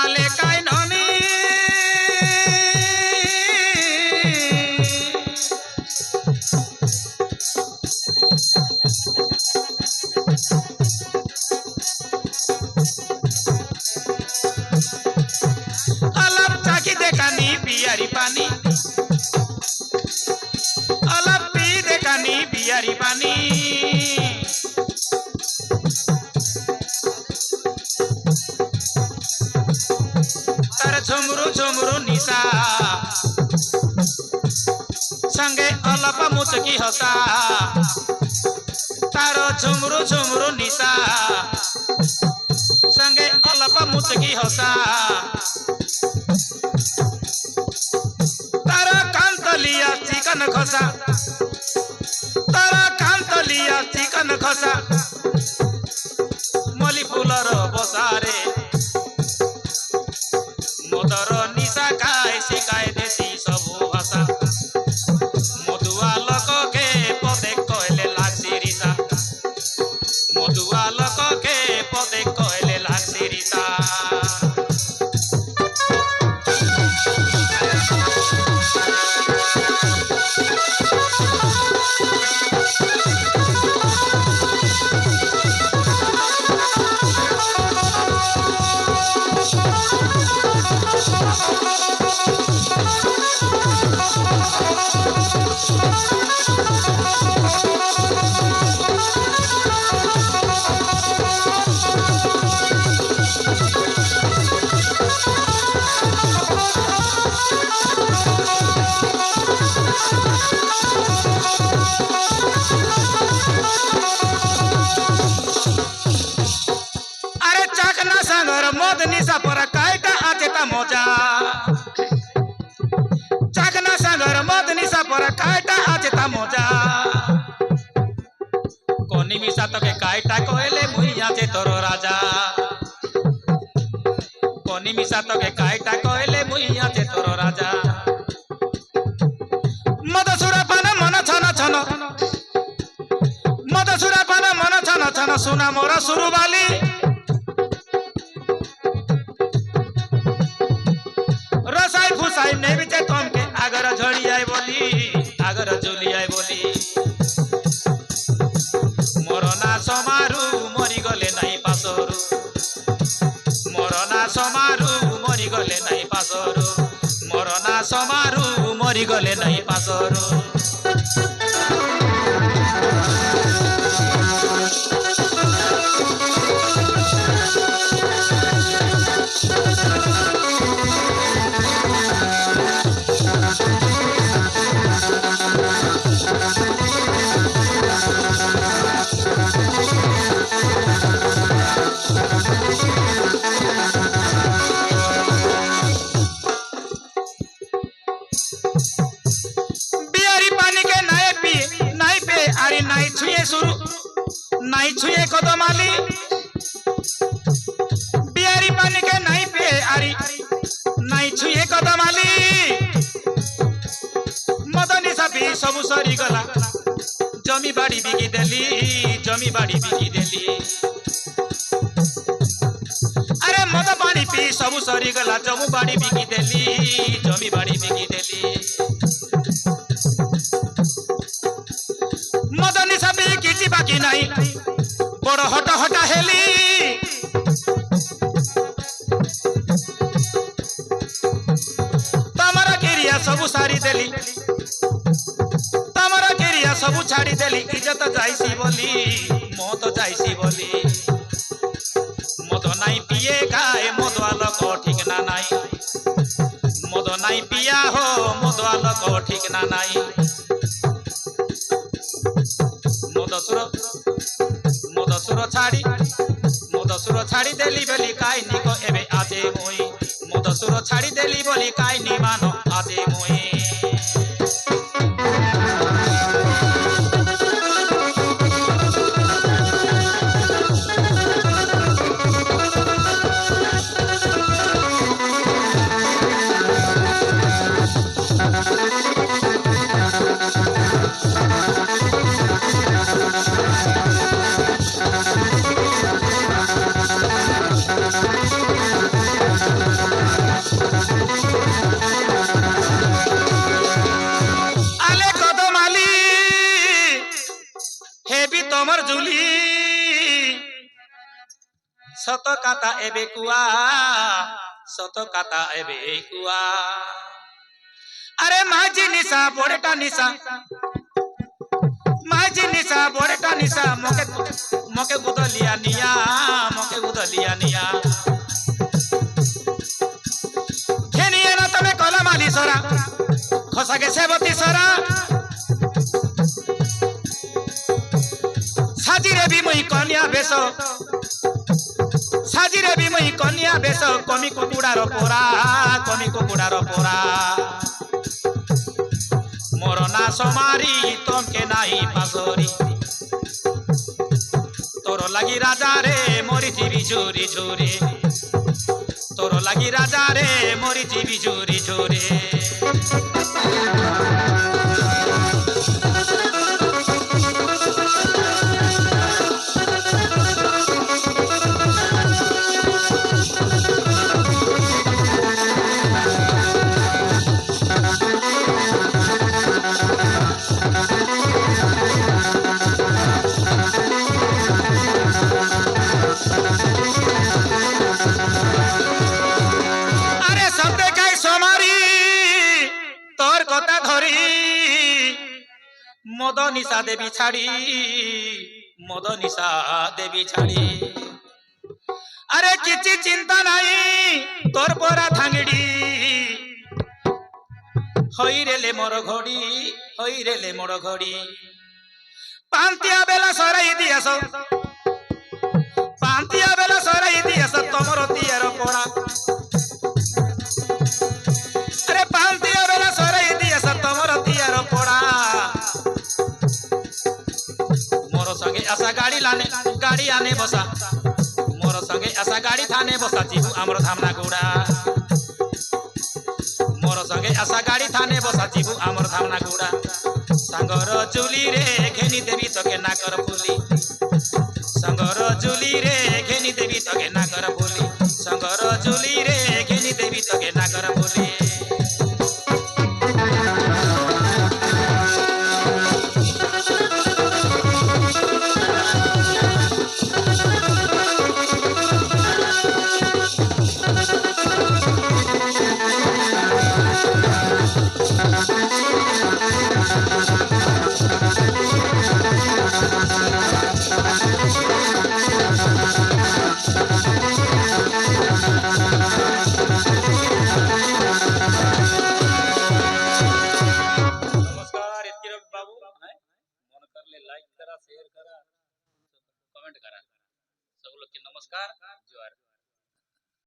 आले काय धनी अलप चाकी देखानी बियारी पानी अलप पी देखानी बियारी पानी तार झुमरू झुमरू निशा संगे अलप मुचकी हसा तार झुमरू झुमरू निशा संगे अलप मुचकी हसा तार कांतलिया चिकन खसा तार कांतलिया चिकन खसा मली फुलर बसारे मदर निशा काय शिकाय देती सबु भाषा मधुआ लोक के पदे कहले लागसी रिसा मधुआ लोक के पदे कहले लागसी रिसा मद निशा पर कायटा आचेता मोजा चाकना सागर मद निशा पर कायटा आचेता मोजा कोनी मिशा तो के कायटा कहले मुइया चे तोरो राजा कोनी मिशा तो के कायटा कहले मुइया चे तोरो राजा मद सुरापान मन छन छन मद सुरापान मन छन छन सुना मोरा सुरुवाली फुसाई नहीं बिचे तुम के अगर झड़ी आए बोली अगर झुली आए बोली मरना समारू मरी गले नहीं पासरू मरना समारू मरी गले नहीं पासरू मरना समारू मरी गले नहीं पासरू नहीं छुए कदमाली बिहारी पानी के नहीं पे आरी नहीं छुए कदमाली मदनी सभी सब सरी गला जमी बाड़ी बिकी देली अरे मद पानी पी सब सरी गला जमू बाड़ी बिकी देली जमी बाड़ी बिकी देली मदनी सभी किसी बाकी नहीं बड़ हटा हटा हेली तमरा केरिया सबु सारी देली तमरा केरिया सबु छाड़ी देली इज्जत जाइसी बोली मत जाइसी बोली मद नाई पिए खाए मदवाल को ठीक ना नाई मद नाई पिया हो मदवाल को ठीक ना नाई मदसुर छाड़ी देली बोली काई निको एबे आजे मुई मदसुर छाड़ी देली बोली काई नि मानो आजे मुई Thank you. কাতা এবে কুয়া শত কাতা এবে কুয়া আরে মাঝি নিশা বড়টা নিশা মাঝি নিশা বড়টা নিশা মকে বুদলিয়া নিয়া ঘেনিয়ে না তবে কলমালি সরা খসা গেছে বতি সরা সাজিরে বিমই কন্যা বেশ সাজিরে বিমই কন্যা বেশ কমি কুকুড়ার পোড়া মোর না সমারি তমকে নাই পাশরি তোর লাগি রাজা রে মরিথিবি ঝুরি ঝুরি তোর লাগি রাজা রে মরিথিবি ঝুরি ঝুরি মদ নিশা দেবী ছাড়ি আরে কিছু চিন্তা নাই তোর পরা থাঙ্গিড়ি হইরেলে মোর ঘড়ি পান্তিয়া বেলা সরাই দিয়াস তোমার তিয়ার পড়া আরে পান্তিয়া বেলা সরাই দিয়াস তোমার তিয়ার পড়া मोर संगे आशा गाड़ी आने बसा मोर संगे आशा गाड़ी थाने बसा जीवु आमर धामना गुड़ा मोर संगे आशा गाड़ी थाने बसा जीवु आमर धामना गुड़ा संगर चुली रे घेनी देवी तके नाकर फुली संगर चुली रे घेनी देवी तके नाकर फुली संगर चुली रे घेनी देवी तके नाकर फुली लाइक करा शेयर करा कमेंट करा सब लोग के नमस्कार जोहार।